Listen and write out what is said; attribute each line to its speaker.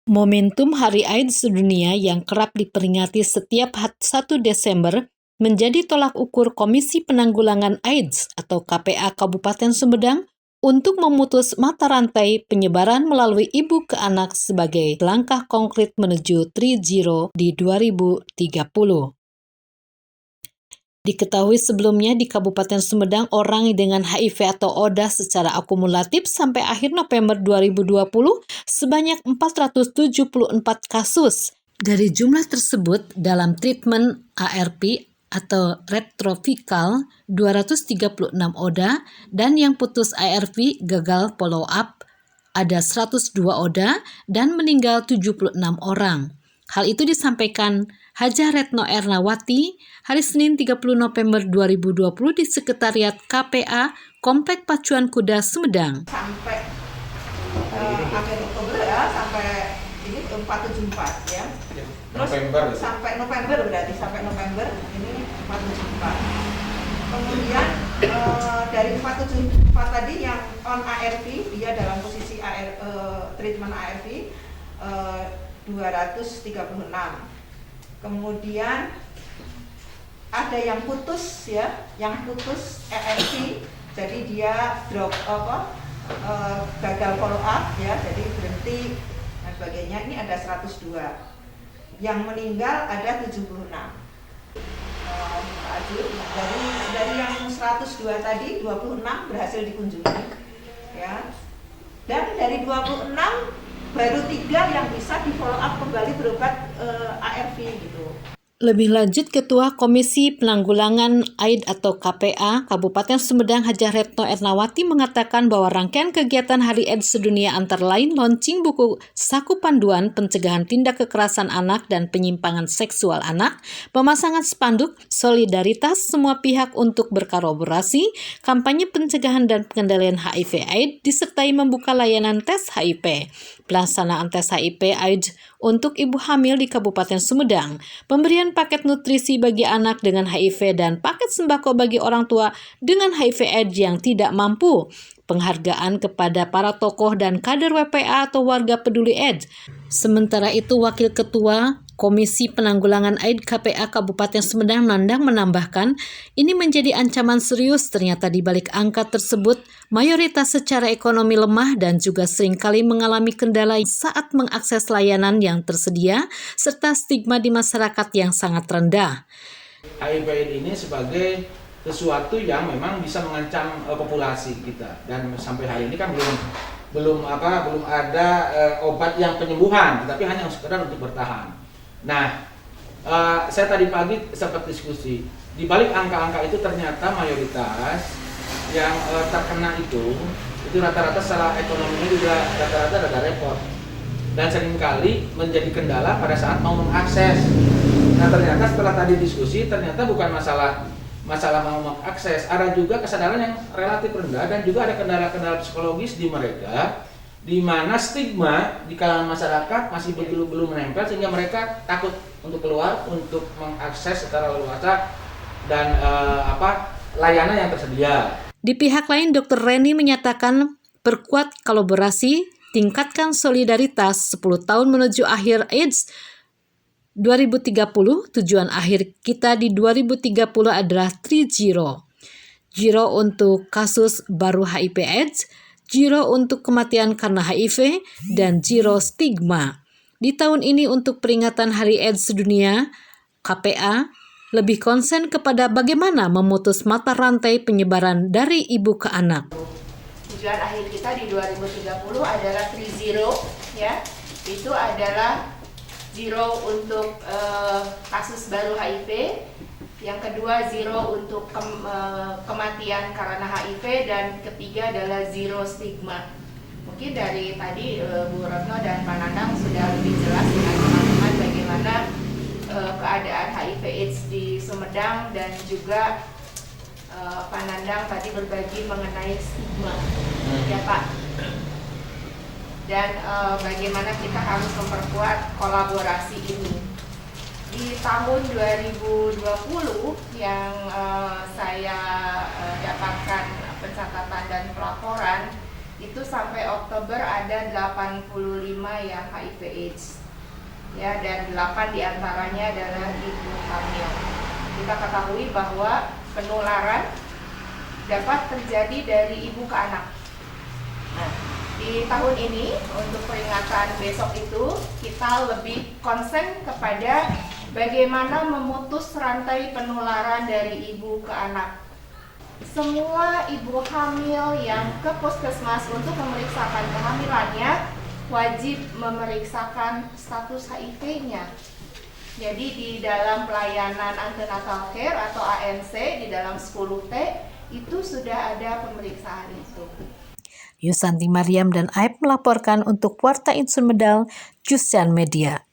Speaker 1: Momentum Hari AIDS Sedunia yang kerap diperingati setiap 1 Desember menjadi tolak ukur Komisi Penanggulangan AIDS atau KPA Kabupaten Sumedang untuk memutus mata rantai penyebaran melalui ibu ke anak sebagai langkah konkret menuju 3-0 di 2030. Diketahui sebelumnya di Kabupaten Sumedang orang dengan HIV atau ODA secara akumulatif sampai akhir November 2020 sebanyak 474 kasus. Dari jumlah tersebut dalam treatment ARV atau retroviral 236 ODA dan yang putus ARV gagal follow up ada 102 ODA dan meninggal 76 orang. Hal itu disampaikan Hajah Retno Ernawati hari Senin 30 November 2020 di Sekretariat KPA Komplek Pacuan Kuda Sumedang.
Speaker 2: Sampai akhir Oktober ya, sampai ini 474 ya. Terus
Speaker 3: November.
Speaker 2: sampai November berarti sampai November ini 474. Kemudian dari 474 tadi yang on ARV, dia dalam posisi treatment ARV 236. Kemudian ada yang putus ya, yang putus ARV, jadi dia drop gagal follow up ya, jadi berhenti dan sebagainya. Ini ada 102. Yang meninggal ada 76. Dari yang 102 tadi 26 berhasil dikunjungi ya. Dan dari 26 baru 3 yang bisa di follow up kembali berobat ARV gitu.
Speaker 1: Lebih lanjut, Ketua Komisi Penanggulangan AIDS atau KPA Kabupaten Sumedang Hajah Retno Ernawati mengatakan bahwa rangkaian kegiatan Hari AIDS Sedunia antara lain launching buku saku panduan pencegahan tindak kekerasan anak dan penyimpangan seksual anak, pemasangan spanduk solidaritas semua pihak untuk berkolaborasi, kampanye pencegahan dan pengendalian HIV/AIDS disertai membuka layanan tes HIV, pelaksanaan tes HIV/AIDS untuk ibu hamil di Kabupaten Sumedang, pemberian paket nutrisi bagi anak dengan HIV dan paket sembako bagi orang tua dengan HIV/AIDS yang tidak mampu, penghargaan kepada para tokoh dan kader WPA atau warga peduli AIDS. Sementara itu, Wakil Ketua Komisi Penanggulangan AIDS KPA Kabupaten Sumedang Nandang menambahkan, ini menjadi ancaman serius ternyata di balik angka tersebut, mayoritas secara ekonomi lemah dan juga seringkali mengalami kendala saat mengakses layanan yang tersedia, serta stigma di masyarakat yang sangat rendah.
Speaker 3: HIV ini sebagai sesuatu yang memang bisa mengancam populasi kita, dan sampai hari ini kan belum ada obat yang penyembuhan, tetapi hanya sekedar untuk bertahan. Nah, saya tadi pagi sempat diskusi, di balik angka-angka itu ternyata mayoritas yang terkena itu rata-rata secara ekonominya juga rata-rata ada repot, dan seringkali menjadi kendala pada saat mau mengakses. Nah, ternyata setelah tadi diskusi, ternyata bukan masalah mau mengakses, ada juga kesadaran yang relatif rendah dan juga ada kendala-kendala psikologis di mereka, di mana stigma di kalangan masyarakat masih belum menempel sehingga mereka takut untuk keluar untuk mengakses secara leluasa dan layanan yang tersedia.
Speaker 1: Di pihak lain, Dr. Reni menyatakan perkuat kolaborasi, tingkatkan solidaritas 10 tahun menuju akhir AIDS 2030, tujuan akhir kita di 2030 adalah 3-0. 0 untuk kasus baru HIV/AIDS, 0 untuk kematian karena HIV, dan 0 stigma. Di tahun ini untuk peringatan Hari AIDS Sedunia, KPA lebih konsen kepada bagaimana memutus mata rantai penyebaran dari ibu ke anak.
Speaker 4: Tujuan akhir kita di 2030 adalah 3-0 ya. Itu adalah 0 untuk kasus baru HIV, yang kedua 0 untuk kematian karena HIV, dan ketiga adalah 0 stigma. Mungkin dari tadi Bu Retno dan Pak Nandang sudah lebih jelas dengan teman-teman bagaimana keadaan HIV/AIDS di Sumedang, dan juga Pak Nandang tadi berbagi mengenai stigma, ya Pak. Dan bagaimana kita harus memperkuat kolaborasi ini. Di tahun 2020 yang saya dapatkan pencatatan dan pelaporan, itu sampai Oktober ada 85 yang HIV/AIDS. Ya, dan 8 diantaranya adalah ibu hamil. Kita ketahui bahwa penularan dapat terjadi dari ibu ke anak. Nah, di tahun ini untuk peringatan besok itu kita lebih konsen kepada bagaimana memutus rantai penularan dari ibu ke anak. Semua ibu hamil yang ke puskesmas untuk memeriksakan kehamilannya wajib memeriksakan status HIV-nya. Jadi di dalam pelayanan antenatal care atau ANC di dalam 10T itu sudah ada pemeriksaan itu.
Speaker 1: Yusanti Mariam dan Aib melaporkan untuk Warta in Sumedang, Jusian Media.